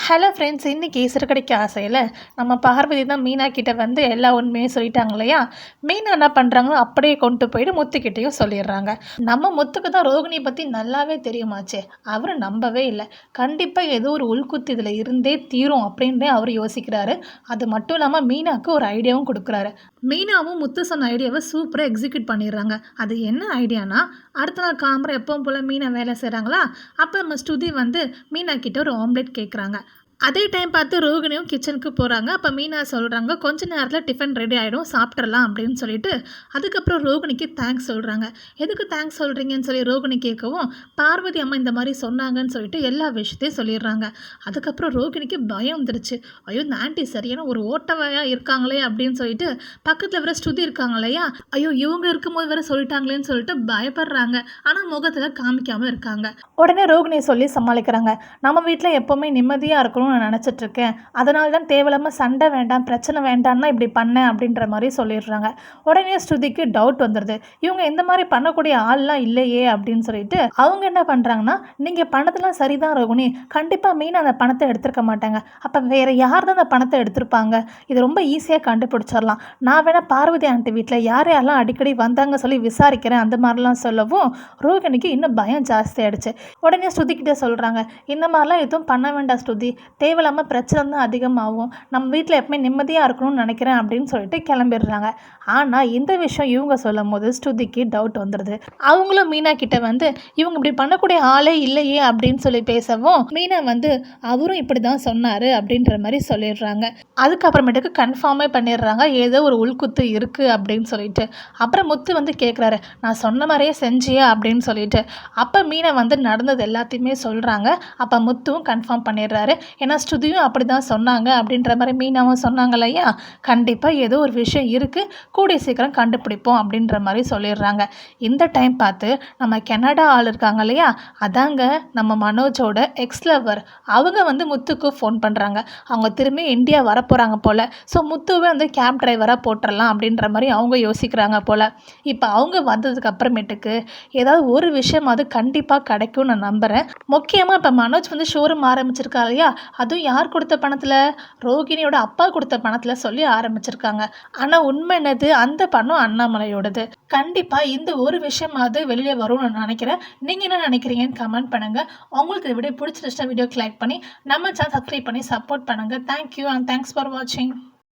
Hello friends, இன்றைக்கி சிறுகடிக்க ஆசையில் நம்ம பார்வதி தான் மீனா கிட்ட வந்து எல்லா உண்மையும் சொல்லிட்டாங்க இல்லையா. மீனா என்ன பண்ணுறாங்களோ அப்படியே கொண்டு போயிட்டு முத்துக்கிட்டேயும் சொல்லிடுறாங்க. நம்ம முத்துக்கு தான் ரோகிணி பற்றி நல்லாவே தெரியுமாச்சே, அவர் நம்பவே இல்லை. கண்டிப்பாக ஏதோ ஒரு உள்குத்து இதில் இருந்தே தீரும் அப்படின்றே அவர் யோசிக்கிறாரு. அது மட்டும் இல்லாமல் மீனாவுக்கு ஒரு ஐடியாவும் கொடுக்குறாரு. மீனாவும் முத்து சொன்ன ஐடியாவை சூப்பராக எக்ஸிக்யூட் பண்ணிடுறாங்க. அது என்ன ஐடியானா, அடுத்த நாள் காமரை எப்பவும் போல் மீனா வேலை செய்கிறாங்களா, அப்போ நம்ம ஸ்ருதி வந்து மீனா கிட்ட ஒரு ஆம்லெட் கேட்குறாங்க. அதே டைம் பார்த்து ரோகிணியும் கிச்சனுக்கு போகிறாங்க. அப்போ மீனா சொல்கிறாங்க, கொஞ்ச நேரத்தில் டிஃபன் ரெடி ஆகிடும், சாப்பிட்றலாம் அப்படின்னு சொல்லிட்டு. அதுக்கப்புறம் ரோகிணிக்கு தேங்க்ஸ் சொல்கிறாங்க. எதுக்கு தேங்க்ஸ் சொல்கிறீங்கன்னு சொல்லி ரோகிணி கேட்கவும், பார்வதி அம்மா இந்த மாதிரி சொன்னாங்கன்னு சொல்லிட்டு எல்லா விஷயத்தையும் சொல்லிடுறாங்க. அதுக்கப்புறம் ரோகிணிக்கு பயம் வந்துருச்சு. ஐயோ, இந்த ஆண்டி சரியான ஒரு ஓட்டவையாக இருக்காங்களே அப்படின்னு சொல்லிட்டு பக்கத்தில் வேற ஸ்ருதி இருக்காங்க இல்லையா, ஐயோ இவங்க இருக்கும்போது வேற சொல்லிட்டாங்களேன்னு சொல்லிட்டு பயப்படுறாங்க. ஆனால் முகத்தில் காமிக்காமல் இருக்காங்க. உடனே ரோகிணியை சொல்லி சமாளிக்கிறாங்க. நம்ம வீட்டில் எப்போவுமே நிம்மதியாக இருக்கணும் நான் நினச்சிட்ருக்கேன், அதனால தான் தேவையில்லாமல் சண்டை வேண்டாம், பிரச்சனை வேண்டாம்னா இப்படி பண்ணேன் அப்படின்ற மாதிரி சொல்லிடுறாங்க. உடனே ஸ்ருதிக்கு டவுட் வந்துடுது, இவங்க இந்த மாதிரி பண்ணக்கூடிய ஆள்லாம் இல்லையே அப்படின்னு சொல்லிட்டு அவங்க என்ன பண்ணுறாங்கன்னா, நீங்கள் பண்ணதெல்லாம் சரிதான் ரோகிணி, கண்டிப்பாக மீன் அந்த பணத்தை எடுத்துருக்க மாட்டாங்க, அப்போ வேறு யார் தான் அந்த பணத்தை எடுத்திருப்பாங்க, இது ரொம்ப ஈஸியாக கண்டுபிடிச்சிடலாம், நான் வேணால் பார்வதி ஆண்டி வீட்டில் யார் யாரெல்லாம் அடிக்கடி வந்தாங்க சொல்லி விசாரிக்கிறேன் அந்த மாதிரிலாம் சொல்லவும் ரோகிணிக்கு இன்னும் பயம் ஜாஸ்தி ஆகிடுச்சு. உடனே ஸ்ருதிக்கிட்டே சொல்கிறாங்க, இந்த மாதிரிலாம் எதுவும் பண்ண வேண்டாம் ஸ்ருதி, தேவையில்லாமல் பிரச்சனை தான் அதிகமாகும், நம்ம வீட்டில் எப்பவுமே நிம்மதியாக இருக்கணும்னு நினைக்கிறேன் அப்படின்னு சொல்லிட்டு கிளம்பிடுறாங்க. ஆனால் இந்த விஷயம் இவங்க சொல்லும் போது ஸ்ருதிக்கு டவுட் வந்துடுது. அவங்களும் மீனா கிட்ட வந்து இவங்க இப்படி பண்ணக்கூடிய ஆளே இல்லையே அப்படின்னு சொல்லி பேசவும் மீனா வந்து அவரும் இப்படி தான் சொன்னார் அப்படின்ற மாதிரி சொல்லிடுறாங்க. அதுக்கப்புறமேட்டுக்கு கன்ஃபார்மே பண்ணிடுறாங்க, ஏதோ ஒரு உள்குத்து இருக்குது அப்படின்னு சொல்லிட்டு. அப்புறம் முத்து வந்து கேட்குறாரு, நான் சொன்ன மாதிரியே செஞ்சியா அப்படின்னு சொல்லிட்டு. அப்போ மீனா வந்து நடந்தது எல்லாத்தையுமே சொல்கிறாங்க. அப்போ முத்துவும் கன்ஃபார்ம் பண்ணிடுறாரு. ஏன்னா ஸ்ருதியும் அப்படி தான் சொன்னாங்க அப்படின்ற மாதிரி மீனாவும் சொன்னாங்க இல்லையா, கண்டிப்பாக ஏதோ ஒரு விஷயம் இருக்குது, கூடிய சீக்கிரம் கண்டுபிடிப்போம் அப்படின்ற மாதிரி சொல்லிடுறாங்க. இந்த டைம் பார்த்து நம்ம கனடா ஆள் இருக்காங்க இல்லையா, அதாங்க நம்ம மனோஜோட எக்ஸ் லவர், அவங்க வந்து முத்துக்கு ஃபோன் பண்ணுறாங்க. அவங்க திரும்பி இந்தியா வரப்போகிறாங்க போல். ஸோ முத்துவே வந்து கேப் டிரைவராக போட்டுடலாம் அப்படின்ற மாதிரி அவங்க யோசிக்கிறாங்க போல். இப்போ அவங்க வந்ததுக்கு அப்புறமேட்டுக்கு ஏதாவது ஒரு விஷயம் அது கண்டிப்பாக கிடைக்கும்னு நான் நம்புகிறேன். முக்கியமாக இப்போ மனோஜ் வந்து ஷோரூம் ஆரம்பிச்சிருக்கா இல்லையா, அதுவும் யார் கொடுத்த பணத்தில், ரோகிணியோட அப்பா கொடுத்த பணத்தில் சொல்லி ஆரம்பிச்சிருக்காங்க. ஆனால் உண்மை என்னது, அந்த பணம் அண்ணாமலையோடது. கண்டிப்பாக இந்த ஒரு விஷயமாவது வெளியே வரும்னு நான் நினைக்கிறேன். நீங்கள் என்ன நினைக்கிறீங்கன்னு கமெண்ட் பண்ணுங்கள். உங்களுக்கு இந்த வீடியோ பிடிச்சிருச்சுன்னா வீடியோக்கு லைக் பண்ணி நம்ம சேனல் சப்ஸ்கிரைப் பண்ணி சப்போர்ட் பண்ணுங்கள். தேங்க்யூ அண்ட் தேங்க்ஸ் ஃபார் வாட்சிங்.